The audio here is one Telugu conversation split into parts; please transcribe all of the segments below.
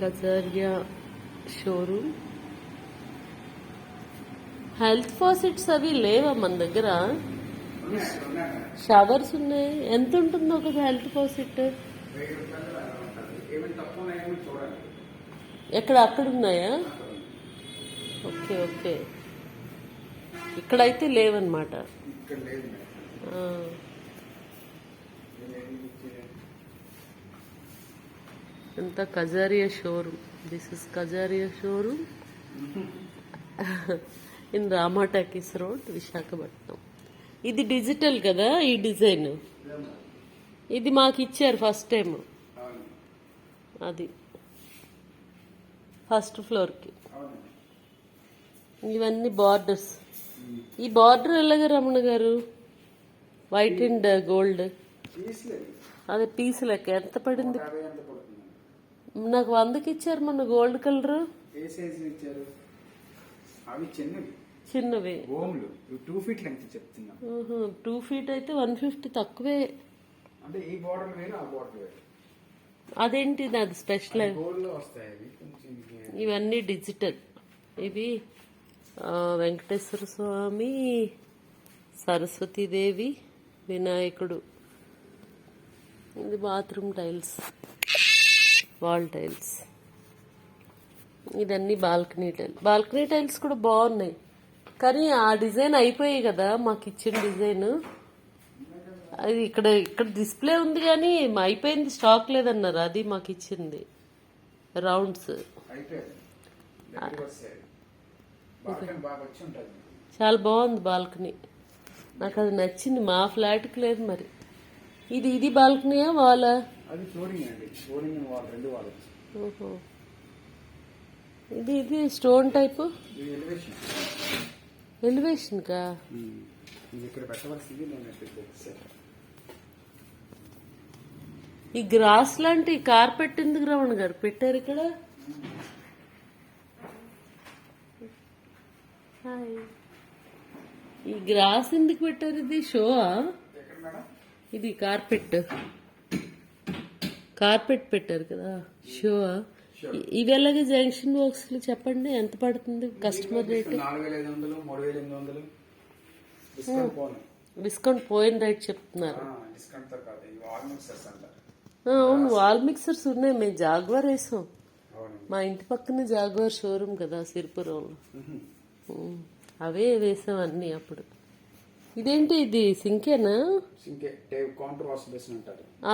కజారియా షోరూమ్. హెల్త్ ఫాసెట్స్ అవి లేవా మన దగ్గర? షవర్స్ ఉన్నాయి. ఎంత ఉంటుంది ఒక హెల్త్ ఫాసెట్? ఎక్కడ అక్కడ ఉన్నాయా? ఓకే ఓకే, ఇక్కడైతే లేవన్నమాట. అంతా Kajaria showroom. This is Kajaria showroom in Rama Talkies road, Visakhapatnam. ఇది డిజిటల్ కదా ఈ డిజైన్? ఇది మాకు ఇచ్చారు ఫస్ట్ టైం. అది ఫస్ట్ ఫ్లోర్కి. ఇవన్నీ బార్డర్స్. ఈ బార్డర్ ఎలాగ రమణ గారు? White and gold. అదే పీస్ లెక్క ఎంత పడింది? నాకు 100కి ఇచ్చారు మొన్న గోల్డ్ కలర్. చిన్నవి 2 ఫీట్ లెంగ్త్ చెప్తున్నా. 2 ఫీట్ అయితే 150 తక్కువే. అంటే ఈ బార్డర్ వేరు, ఆ బార్డర్ వేరు. అదేంటి అది స్పెషల్? వస్తాయి ఇవన్నీ డిజిటల్. ఇవి వెంకటేశ్వర స్వామి, సరస్వతీదేవి, వినాయకుడు. ఇది బాత్రూమ్ టైల్స్, వాల్ టైల్స్. ఇదన్నీ బాల్కనీ టైల్స్. బాల్కనీ టైల్స్ కూడా బాగున్నాయి, కానీ ఆ డిజైన్ అయిపోయాయి కదా మాకు ఇచ్చిన డిజైన్. అది ఇక్కడ డిస్ప్లే ఉంది కానీ అయిపోయింది, స్టాక్ లేదన్నారు. అది మాకు ఇచ్చింది రౌండ్స్. చాలా బాగుంది బాల్కనీ, నాకు అది నచ్చింది. మా ఫ్లాట్కి లేదు మరి. ఇది బాల్కనీయా వాలా? ఓహో, ఇది స్టోన్ టైప్ ఎలివేషన్ కా? ఈ గ్రాస్ లాంటి కార్పెట్ ఎందుకు రమణ గారు పెట్టారు ఇక్కడ? ఈ గ్రాస్ ఎందుకు పెట్టారు? ఇది షో? ఇది కార్పెట్ పెట్టారు కదా, షో. ఇవి ఎలాగే జంక్షన్ బాక్స్ చెప్పండి, ఎంత పడుతుంది కస్టమర్ రేట్? డిస్కౌంట్ పోయిన రేట్ చెప్తున్నారు. అవును, వాల్ మిక్సర్స్ ఉన్నాయి. మేము జాగ్వార్ వేసాం. మా ఇంటి పక్కన జాగ్వార్ షోరూమ్ కదా సిరిపురంలో, అవే వేసాం అన్ని అప్పుడు. ఇదేంటి ఇది సింకేనా?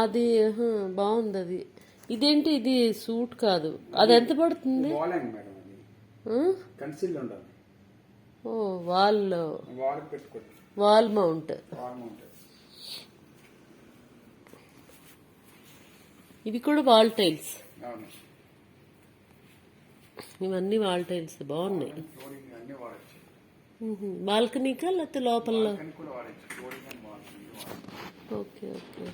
అది బాగుంది అది. ఇదేంటి ఇది సూట్ కాదు, అది ఎంత పడుతుంది? Oh wall mount. ఇవి కూడా వాల్ టైల్స్. ఇవన్నీ వాల్ టైల్స్ బాగున్నాయి. బాల్కనీకా లేకపోతే లోపల? Okay okay,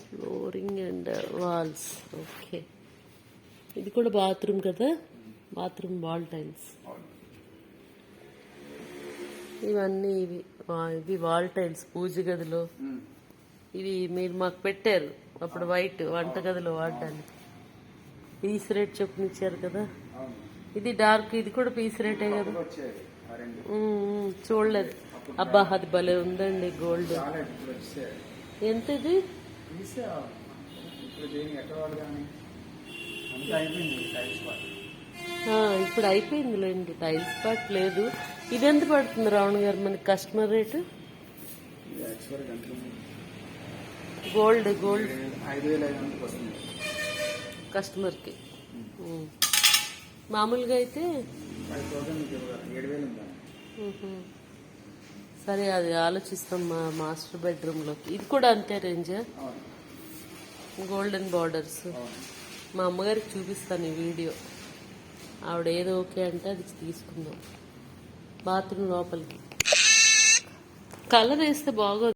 flooring and walls. Okay, ఇది కూడా బాత్రూమ్ కదా, బాత్రూమ్ వాల్ టైల్స్. ఇవన్నీ ఇవి వాల్ టైల్స్ పూజ గదిలో. ఇవి మీరు మాకు పెట్టారు అప్పుడు వైట్ వంటగదిలో వాడడానికి. పీస్ రేట్ చెప్పనిచ్చారు కదా. ఇది డార్క్, ఇది కూడా పీస్ రేటే కదా. చూడలేదు. అబ్బా అది భలే ఉందండి గోల్డ్. ఎంత ఇది? ఇప్పుడు అయిపోయిందిలేండి, టైల్స్ పార్ట్ లేదు. ఇది ఎంత పడుతుంది రావణ్ గారు మనకి కస్టమర్ రేటు? గోల్డ్ 5,500 కస్టమర్కి. మామూలుగా అయితే 7,000. సరే, అది ఆలోచిస్తాం. మా మాస్టర్ బెడ్రూమ్లో ఇది కూడా అంతే రేంజా? Golden borders. మా అమ్మగారికి చూపిస్తాను ఈ వీడియో. ఆవిడ ఏదో ఓకే అంటే అది తీసుకుందాం. బాత్రూమ్ లోపలికి కలర్ వేస్తే బాగోదు.